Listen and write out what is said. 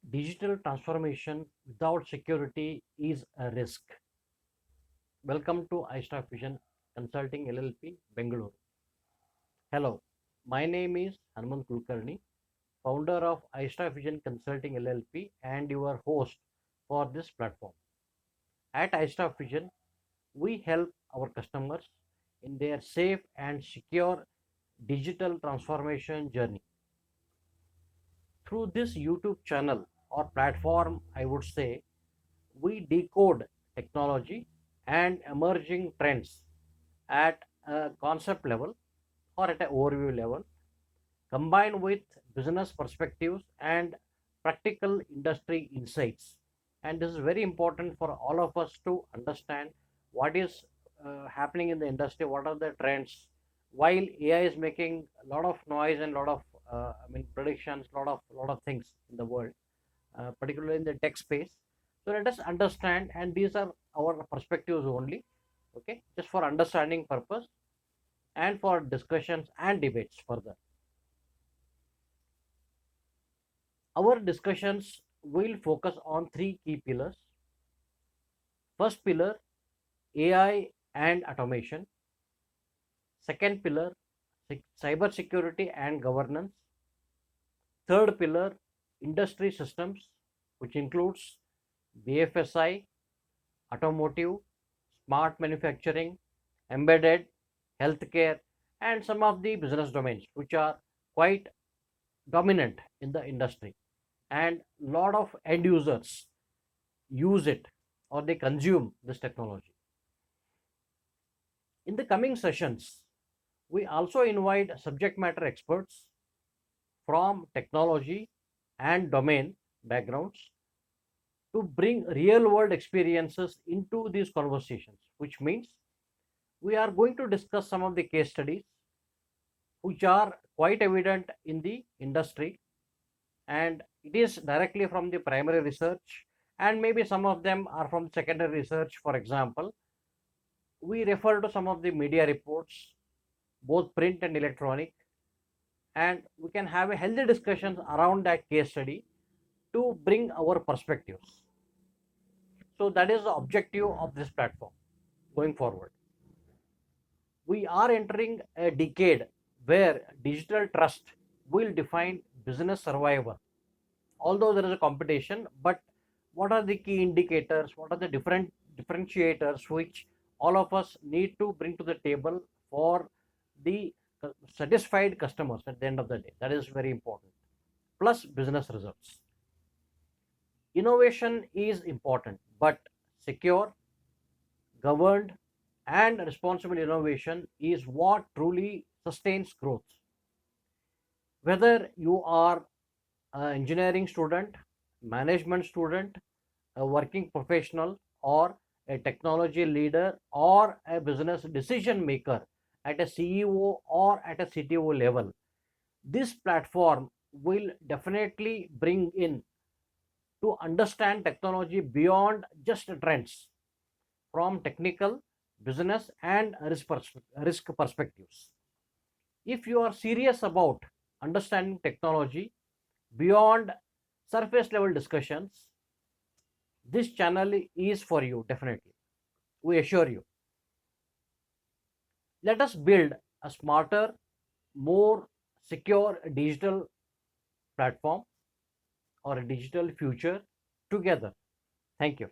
Digital transformation without security is a risk. Welcome to ISTAFFVISION Consulting LLP, Bengaluru. Hello, my name is Hanamant Kulkarni, founder of ISTAFFVISION Consulting LLP and your host for this platform. At ISTAFFVISION, we help our customers in their safe and secure digital transformation journey. Through this YouTube channel or platform, I would say, we decode technology and emerging trends at a concept level or at an overview level, combined with business perspectives and practical industry insights. And this is very important for all of us to understand what is happening in the industry, what are the trends. While AI is making a lot of noise and a lot of predictions, lot of things in the world, particularly in the tech space. So let us understand, and these are our perspectives only, okay, just for understanding purpose and for discussions and debates further. Our discussions will focus on three key pillars. First pillar, AI and automation. Second pillar, cybersecurity and governance. Third pillar, industry systems, which includes BFSI, automotive, smart manufacturing, embedded, healthcare, and some of the business domains which are quite dominant in the industry, and lot of end users use it or they consume this technology. In the coming sessions, we also invite subject matter experts from technology and domain backgrounds to bring real world experiences into these conversations, which means we are going to discuss some of the case studies which are quite evident in the industry, and it is directly from the primary research, and maybe some of them are from secondary research. For example, we refer to some of the media reports, both print and electronic, and we can have a healthy discussions around that case study to bring our perspectives. So that is the objective of this platform going forward. We are entering a decade where digital trust will define business survival. Although there is a competition, but what are the key indicators? What are the different differentiators which all of us need to bring to the table for the satisfied customers at the end of the day? That is very important. Plus business results. Innovation is important, but secure, governed, and responsible innovation is what truly sustains growth. Whether you are an engineering student, management student, a working professional, or a technology leader, or a business decision maker at a CEO or at a CTO level, this platform will definitely bring in to understand technology beyond just trends, from technical, business, and risk perspectives. If you are serious about understanding technology beyond surface level discussions, this channel is for you, definitely. We assure you. Let us build a smarter, more secure digital platform or a digital future together. Thank you.